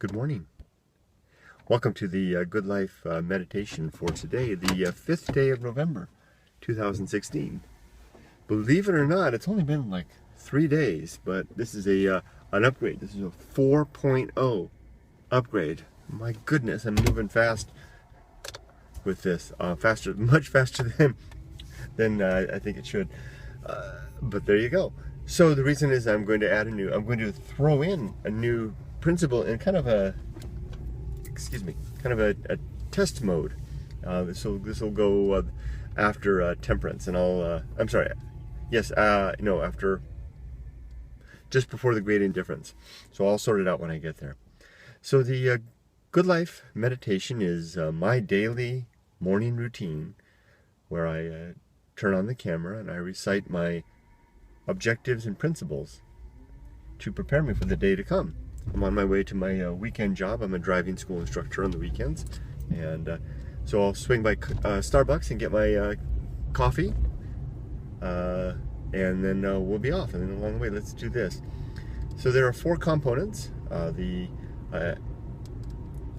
Good morning. Welcome to the Good Life meditation for today, the 5th day of November, 2016. Believe it or not, it's only been like 3 days, but this is an upgrade. This is a 4.0 upgrade. My goodness, I'm moving fast with this, much faster than I think it should. But there you go. So the reason is I'm going to throw in a new principle in kind of a test mode. This will go after temperance, and after just before the great indifference. So I'll sort it out when I get there. So the Good Life meditation is my daily morning routine where I turn on the camera and I recite my objectives and principles to prepare me for the day to come. I'm on my way to my weekend job. I'm a driving school instructor on the weekends, and so I'll swing by Starbucks and get my coffee, and then we'll be off. And then along the way, let's do this. So there are 4 components: the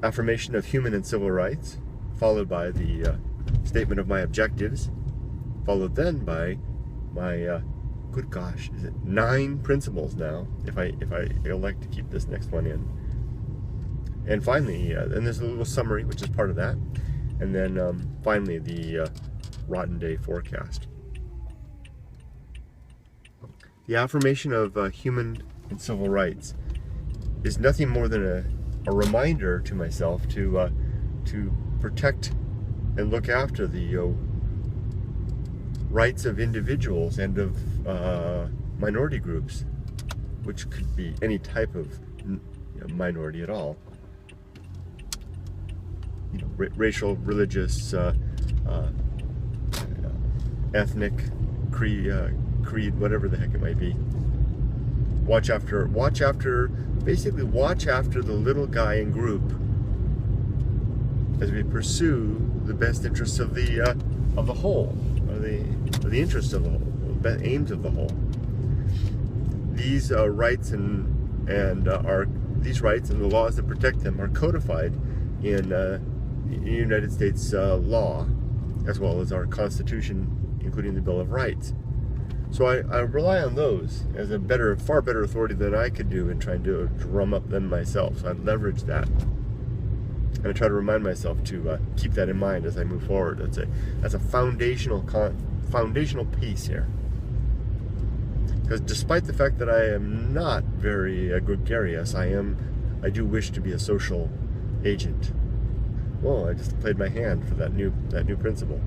affirmation of human and civil rights, followed by the statement of my objectives, followed then by my good gosh, is it 9 principles now, if I elect to keep this next one in. And finally, and there's a little summary, which is part of that. And then finally, the rotten day forecast. The affirmation of human and civil rights is nothing more than a reminder to myself to protect and look after the rights of individuals and of minority groups, which could be any type of minority at all. Racial, religious, ethnic, creed, whatever the heck it might be. Watch after the little guy in group as we pursue the best interests of the whole. The interests of the whole, the aims of the whole. These rights and the laws that protect them are codified in United States law, as well as our Constitution, including the Bill of Rights. So I rely on those as a far better authority than I could do in trying to drum up them myself. So I leverage that. And I try to remind myself to keep that in mind as I move forward. That's a foundational piece here. Because despite the fact that I am not very gregarious, I do wish to be a social agent. Well, I just played my hand for that new principle.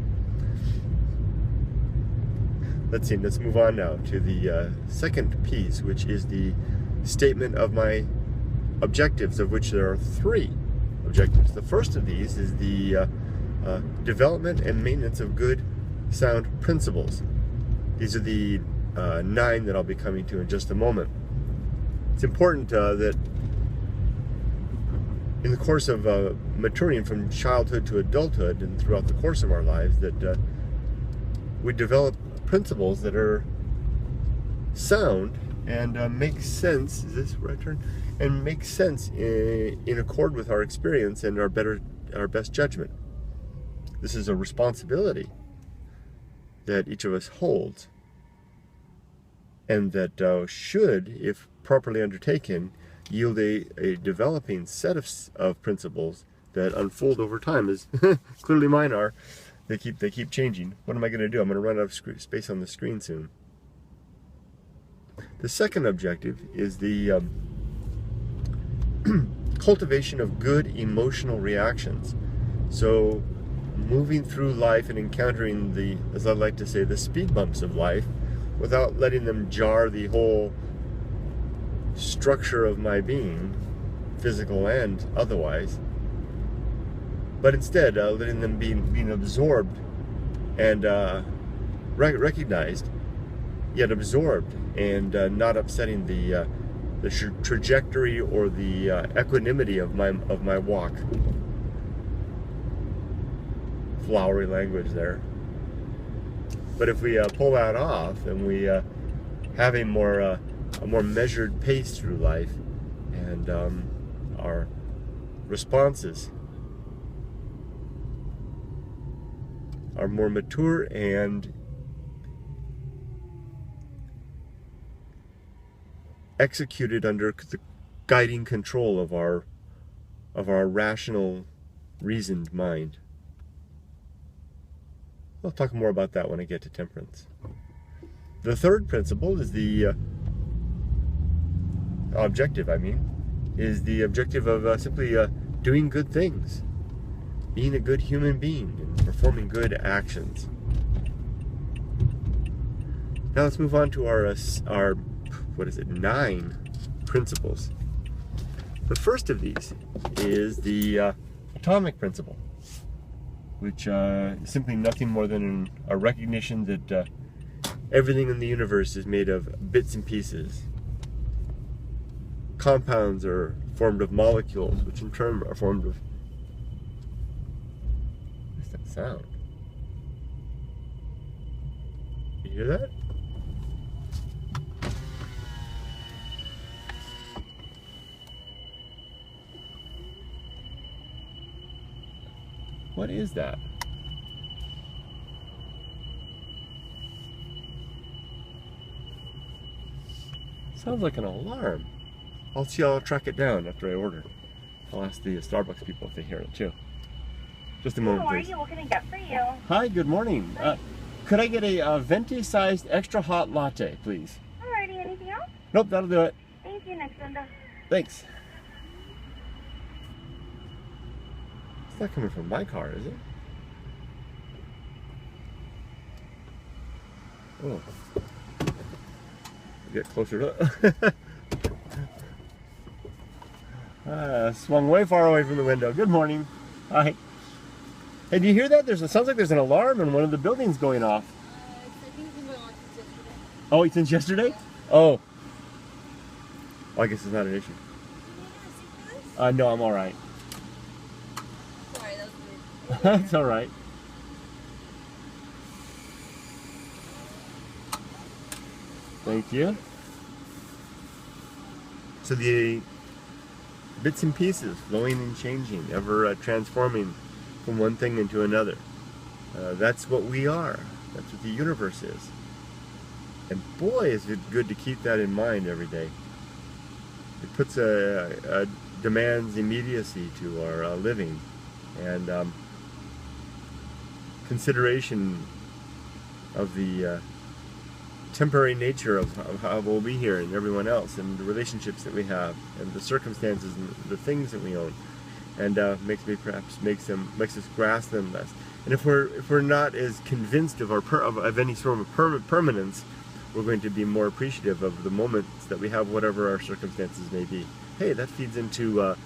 Let's move on now to the second piece, which is the statement of my objectives, of which there are 3 objectives. The first of these is the development and maintenance of good, sound principles. These are the 9 that I'll be coming to in just a moment. It's important that in the course of maturing from childhood to adulthood and throughout the course of our lives, that we develop principles that are sound and make sense. Is this right turn? And make sense in accord with our experience and our best judgment. This is a responsibility that each of us holds, and that should, if properly undertaken, yield a developing set of principles that unfold over time, as clearly mine are. They keep changing. What am I going to do? I'm going to run out of space on the screen soon. The second objective is the cultivation of good emotional reactions. So moving through life and encountering as I like to say, the speed bumps of life without letting them jar the whole structure of my being, physical and otherwise, but instead letting them being absorbed and recognized, yet absorbed, and not upsetting the trajectory or the equanimity of my walk. Flowery language there. But if we pull that off, and we have a more measured pace through life, and our responses are more mature and executed under the guiding control of our rational, reasoned mind. I'll talk more about that when I get to temperance. The third principle is the objective, is the objective of simply doing good things, being a good human being, and performing good actions. Now let's move on to our 9 principles. The first of these is the atomic principle, which is simply nothing more than a recognition that everything in the universe is made of bits and pieces. Compounds are formed of molecules, which in turn are formed of... What's that sound? You hear that? What is that? Sounds like an alarm. I'll track it down after I order. I'll ask the Starbucks people if they hear it too. Just a moment, please. How are you? What can I get for you? Hi, good morning. Could I get a venti-sized extra hot latte, please? Alrighty, anything else? Nope, that'll do it. Thank you, next window. Thanks. It's not coming from my car, is it? Oh. Get closer to it. Swung way far away from the window. Good morning. Hi. Hey, do you hear that? Sounds like there's an alarm in one of the buildings going off. I think it's been going on since yesterday. Oh, since yesterday? Oh. Well, I guess it's not an issue. Do you need a receipt for this? No, I'm all right. Sorry, that was weird. That's all right. Thank you. So the bits and pieces, flowing and changing, ever transforming from one thing into another. That's what we are. That's what the universe is. And boy, is it good to keep that in mind every day. It puts demands immediacy to our living and consideration of the temporary nature of how we'll be here and everyone else, and the relationships that we have, and the circumstances and the things that we own, and makes us grasp them less. And if we're not as convinced of any sort of permanence, we're going to be more appreciative of the moments that we have, whatever our circumstances may be. Hey, that feeds into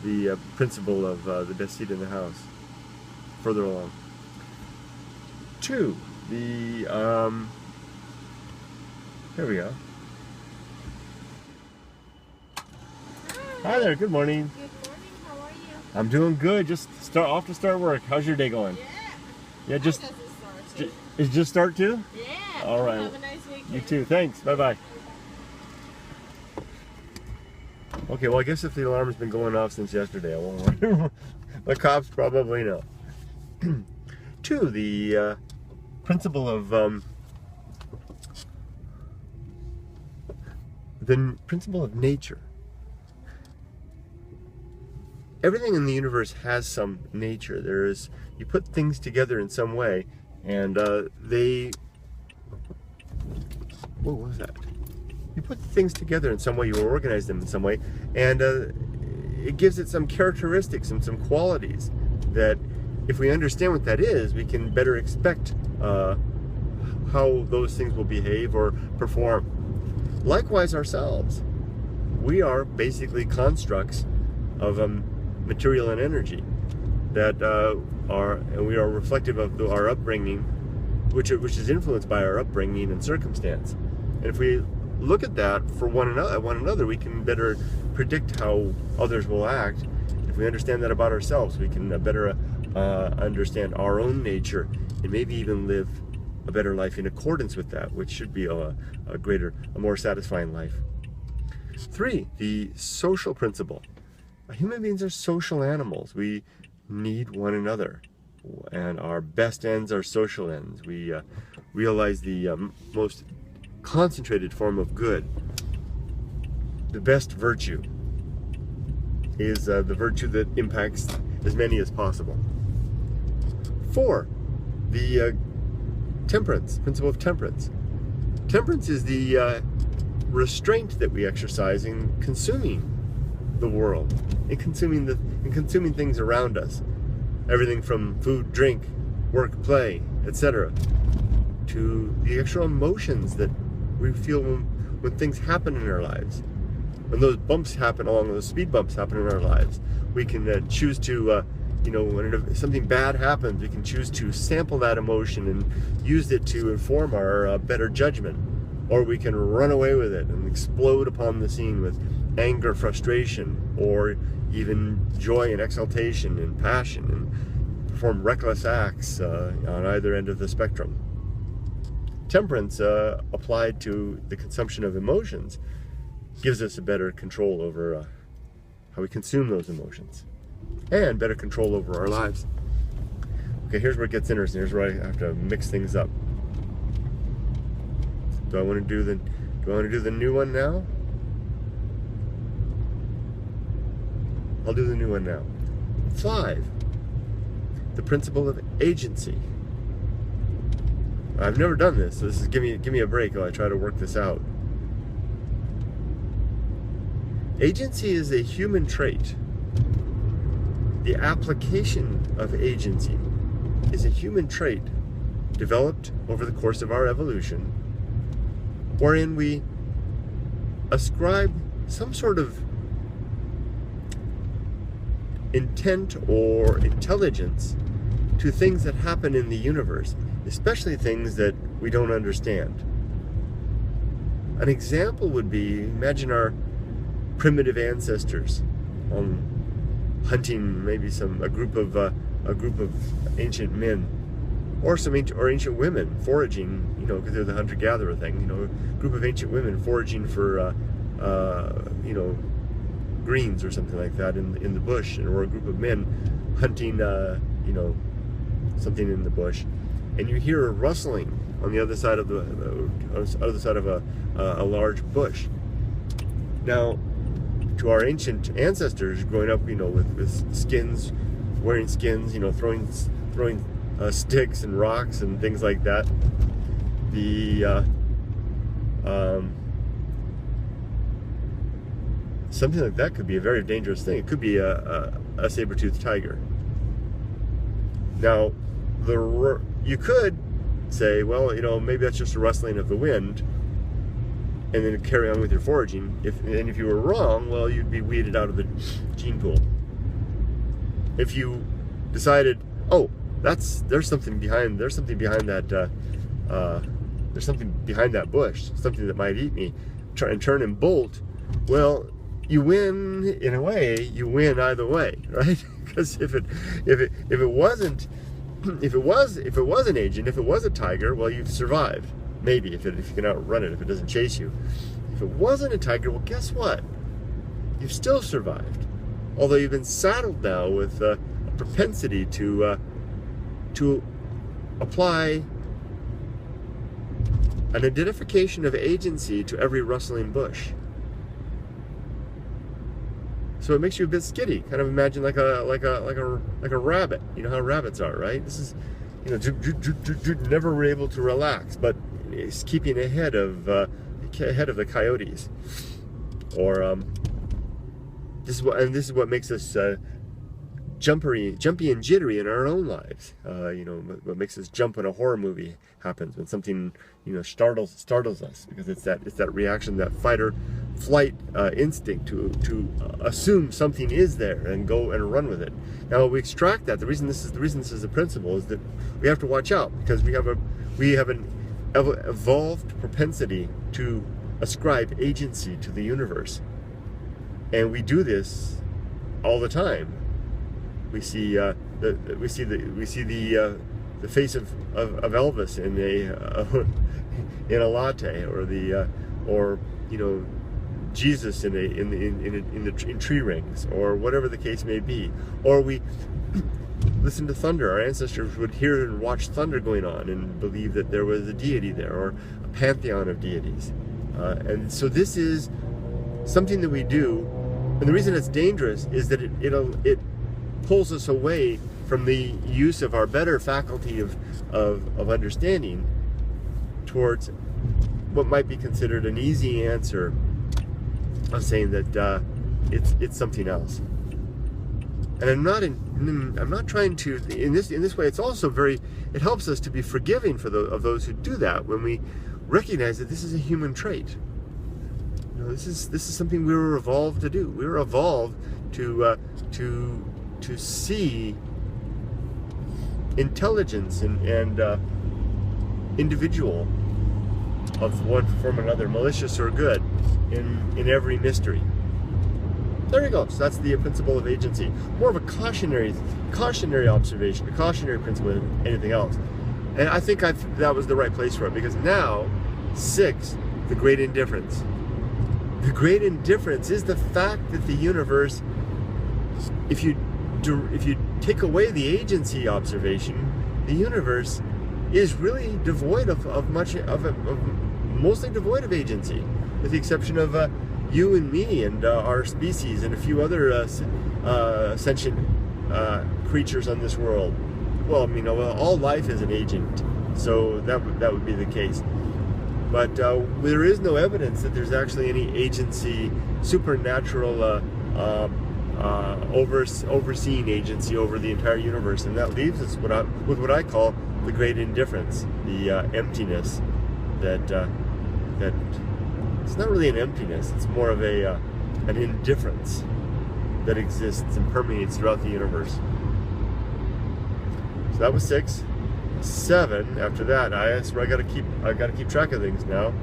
the principle of the best seat in the house. Further along. 2, here we go. Hi there, good morning. Good morning, how are you? I'm doing good, just off to start work. How's your day going? Yeah. Yeah, is just start too? Yeah. All right. Have a nice weekend. You too, thanks, bye-bye. Okay, well I guess if the alarm's been going off since yesterday, I won't worry. The cops probably know. 2, the principle of nature. Everything in the universe has some nature. You put things together in some way, and what was that? You put things together in some way, you organize them in some way, and it gives it some characteristics and some qualities that, if we understand what that is, we can better expect how those things will behave or perform. Likewise, ourselves. We are basically constructs of material and energy that we are reflective of our upbringing, which is influenced by our upbringing and circumstance. And if we look at that for one another, we can better predict how others will act. If we understand that about ourselves, we can better understand our own nature and maybe even live a better life in accordance with that, which should be a more satisfying life. 3, the social principle. Human beings are social animals. We need one another, and our best ends are social ends. We realize the most concentrated form of good, the best virtue, is the virtue that impacts as many as possible. 4, the temperance, principle of temperance. Temperance is the restraint that we exercise in consuming the world, in consuming things around us. Everything from food, drink, work, play, etc., to the actual emotions that we feel when things happen in our lives. When those bumps happen those speed bumps happen in our lives, we can choose to, when something bad happens, we can choose to sample that emotion and use it to inform our better judgment. Or we can run away with it and explode upon the scene with anger, frustration, or even joy and exaltation and passion, and perform reckless acts on either end of the spectrum. Temperance, applied to the consumption of emotions, gives us a better control over how we consume those emotions, and better control over our lives. Okay, here's where it gets interesting. Here's where I have to mix things up. Do I want to do the new one now? I'll do the new one now. 5, the principle of agency. I've never done this, so this is give me a break while I try to work this out. Agency is a human trait. The application of agency is a human trait developed over the course of our evolution, wherein we ascribe some sort of intent or intelligence to things that happen in the universe, especially things that we don't understand. An example would be, imagine our primitive ancestors hunting maybe a group of ancient men, or ancient women foraging, because they're the hunter-gatherer thing, a group of ancient women foraging for greens or something like that in the bush, or a group of men hunting something in the bush, and you hear a rustling on the other side of a large bush. Now, to our ancient ancestors growing up, with skins, wearing skins, throwing sticks and rocks and things like that, something like that could be a very dangerous thing. It could be a saber-toothed tiger. Now, you could say, well, maybe that's just a rustling of the wind, and then carry on with your foraging. If you were wrong, well, you'd be weeded out of the gene pool. If you decided, oh, there's something behind that bush, something that might eat me, and turn and bolt, well, you win in a way. You win either way, right? Because if it wasn't an agent, if it was a tiger, well, you've survived. Maybe if you can outrun it, if it doesn't chase you. If it wasn't a tiger, well, guess what? You've still survived. Although you've been saddled now with a propensity to apply an identification of agency to every rustling bush. So it makes you a bit skitty. Kind of imagine like a rabbit. You know how rabbits are, right? This is, never able to relax, but it's keeping ahead of the coyotes. Or this is what makes us jumpy and jittery in our own lives. What makes us jump when a horror movie happens, when something startles us, because it's that reaction, that fight or flight instinct to assume something is there and go and run with it. Now we extract that. The reason this is a principle is that we have to watch out, because we have an evolved propensity to ascribe agency to the universe, and we do this all the time. We see the face of Elvis in a latte, or Jesus in tree rings, or whatever the case may be, or we listen to thunder. Our ancestors would hear and watch thunder going on and believe that there was a deity there, or a pantheon of deities. And so this is something that we do, and the reason it's dangerous is that it pulls us away from the use of our better faculty of understanding towards what might be considered an easy answer of saying that it's something else. And I'm not trying to in this way. It's also it helps us to be forgiving of those who do that, when we recognize that this is a human trait. You know, this is something we were evolved to do. We were evolved to see intelligence and individual of one form or another, malicious or good, in every mystery. There you go. So that's the principle of agency. More of a cautionary observation, a cautionary principle than anything else. And I think that was the right place for it, because now, 6, the great indifference. The great indifference is the fact that the universe, if you take away the agency observation, the universe is really devoid mostly devoid of agency, with the exception of you and me and our species and a few other sentient creatures on this world. Well, I mean, all life is an agent, so that would be the case. But there is no evidence that there's actually any agency, supernatural, overseeing agency over the entire universe, and that leaves us with what I call the great indifference, the emptiness that it's not really an emptiness, it's more of an indifference that exists and permeates throughout the universe. So that was 6. 7, after that, I gotta keep track of things now.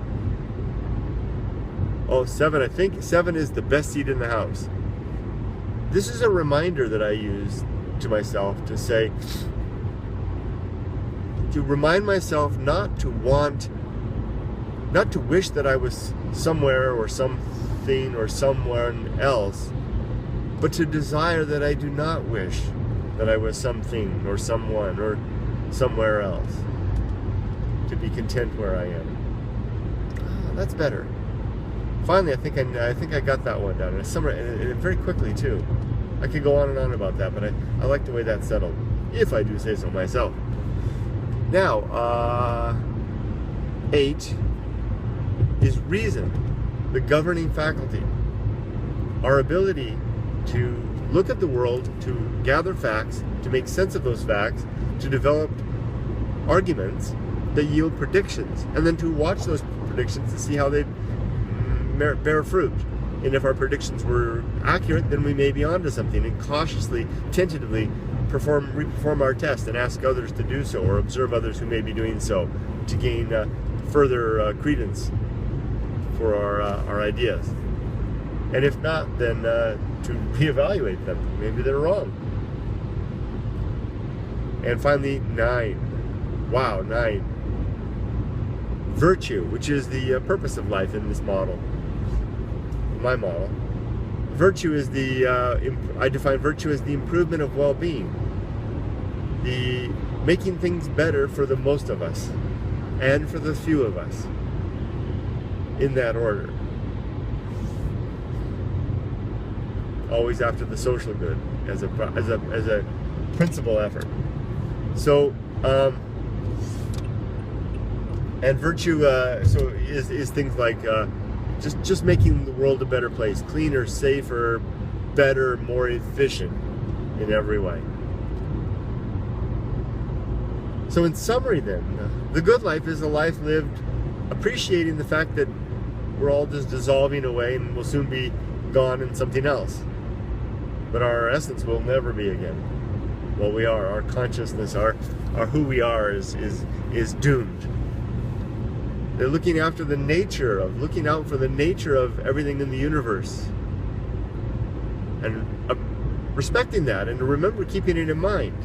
Oh, 7, I think 7 is the best seat in the house. This is a reminder that I use to myself to say, to remind myself not to wish that I was somewhere or something or someone else, but to desire that I do not wish that I was something or someone or somewhere else. To be content where I am. That's better. Finally, I think I got that one down, and very quickly too. I could go on and on about that, but I like the way that settled, if I do say so myself. Now, 8 is reason, the governing faculty. Our ability to look at the world, to gather facts, to make sense of those facts, to develop arguments that yield predictions, and then to watch those predictions to see how they bear fruit. And if our predictions were accurate, then we may be onto something, and cautiously, tentatively reperform our test and ask others to do so, or observe others who may be doing so, to gain further credence for our ideas. And if not, then to reevaluate them. Maybe they're wrong. And finally, 9. Wow, 9. Virtue, which is the purpose of life in this model. My model. Virtue is I define virtue as the improvement of well-being. The making things better for the most of us and for the few of us. In that order. Always after the social good as a principal effort. So, and virtue is things like just making the world a better place, cleaner, safer, better, more efficient in every way. So in summary then, the good life is a life lived appreciating the fact that we're all just dissolving away and we'll soon be gone in something else. But our essence will never be again. Well, we are. Our consciousness, our who we are is doomed. They're looking out for the nature of everything in the universe. And respecting that, and remember keeping it in mind,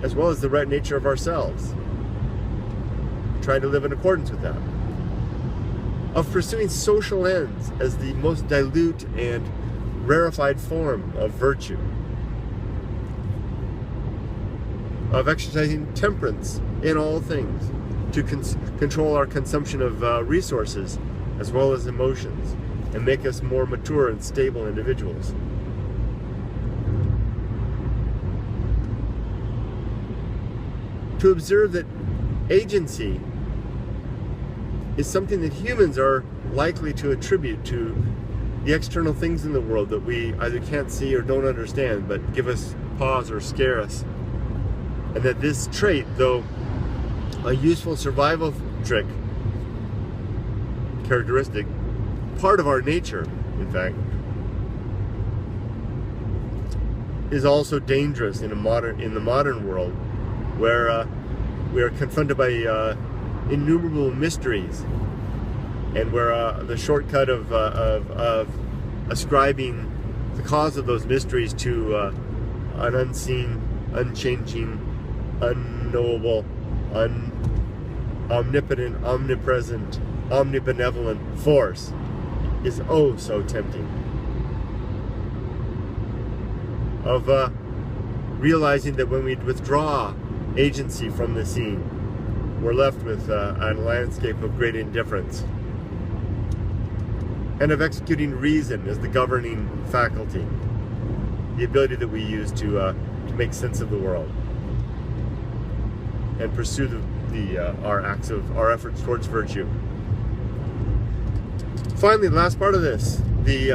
as well as the right nature of ourselves. Trying to live in accordance with that. of pursuing social ends as the most dilute and rarefied form of virtue, of exercising temperance in all things to control our consumption of resources as well as emotions and make us more mature and stable individuals. To observe that agency is something that humans are likely to attribute to the external things in the world that we either can't see or don't understand, but give us pause or scare us. And that this trait, though a useful survival characteristic, part of our nature, in fact, is also dangerous in the modern world, where we are confronted by innumerable mysteries, and where the shortcut of ascribing the cause of those mysteries to an unseen, unchanging, unknowable, omnipotent, omnipresent, omnibenevolent force is oh so tempting. Of realizing that when we withdraw agency from the scene, we're left with a landscape of great indifference, and of executing reason as the governing faculty, the ability that we use to make sense of the world and pursue our efforts towards virtue. Finally, the last part of this, the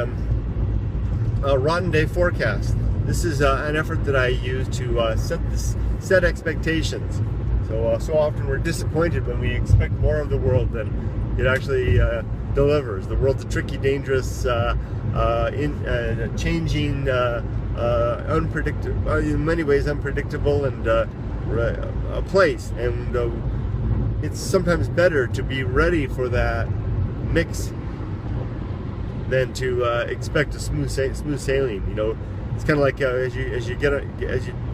Rotten Day forecast. This is an effort that I use to set expectations. So often we're disappointed when we expect more of the world than it actually delivers. The world's a tricky, dangerous, changing, unpredictable, in many ways unpredictable, and a place. And it's sometimes better to be ready for that mix than to expect a smooth sailing. You know, it's kind of like as you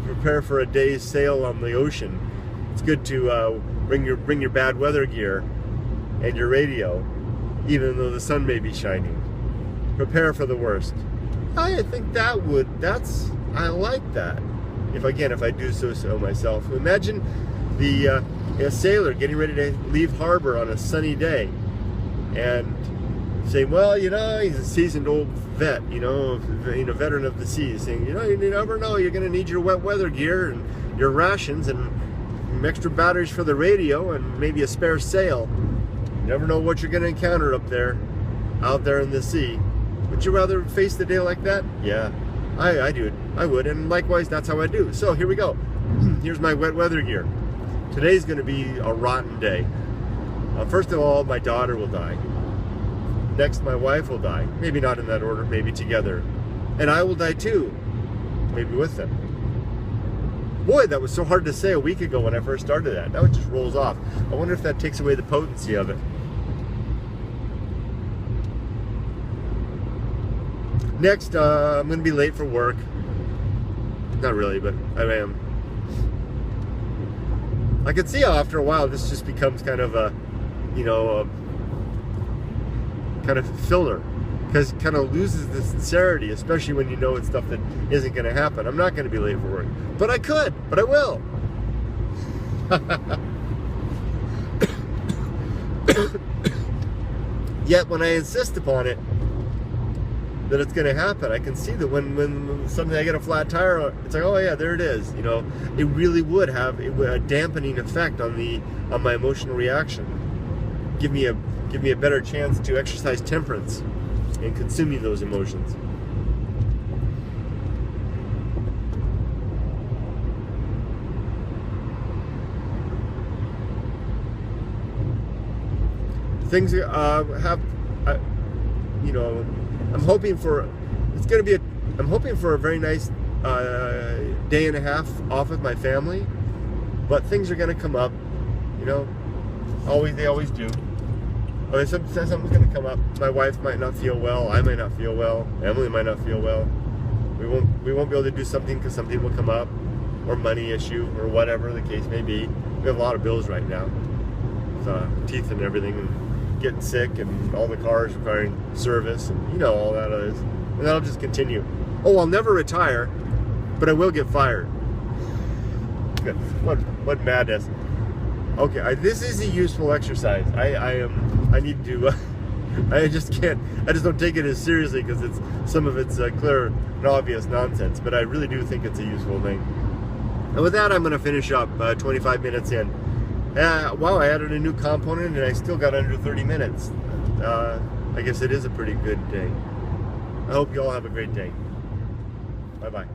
prepare for a day's sail on the ocean, it's good to bring your bad weather gear and your radio, even though the sun may be shining. Prepare for the worst. I think I like that. If I do so myself. Imagine a sailor getting ready to leave harbor on a sunny day, and saying, well, he's a seasoned old vet, veteran of the seas, saying, you never know, you're going to need your wet weather gear and your rations and extra batteries for the radio and maybe a spare sail. You never know what you're going to encounter out there in the sea. Would you rather face the day like that? Yeah, I do. I would, and likewise, that's how I do. So here we go. Here's my wet weather gear. Today's going to be a rotten day. First of all, my daughter will die. Next, my wife will die. Maybe not in that order, maybe together. And I will die too. Maybe with them. Boy, that was so hard to say a week ago when I first started that. Now it just rolls off. I wonder if that takes away the potency of it. Next, I'm going to be late for work. Not really, but I am. I can see how after a while this just becomes kind of a kind of filler, because it kind of loses the sincerity, especially when you know it's stuff that isn't going to happen. I'm not going to be late for work, but I could, but I will. Yet when I insist upon it, that it's going to happen, I can see that when suddenly I get a flat tire, it's like, oh yeah, there it is. It really would have a dampening effect on my emotional reaction. Give me a better chance to exercise temperance in consuming those emotions. Things I'm hoping for a very nice day and a half off with my family, but things are going to come up. They always do. Something's going to come up. My wife might not feel well. I might not feel well. Emily might not feel well. We won't be able to do something because something will come up, or money issue, or whatever the case may be. We have a lot of bills right now, with teeth and everything, and getting sick and all the cars requiring service and you know all that is. And that'll just continue. Oh, I'll never retire, but I will get fired. What madness. Okay, this is a useful exercise. I need to, I just don't take it as seriously because some of it's clear and obvious nonsense, but I really do think it's a useful thing. And with that, I'm going to finish up 25 minutes in. Wow, I added a new component and I still got under 30 minutes. I guess it is a pretty good day. I hope you all have a great day. Bye-bye.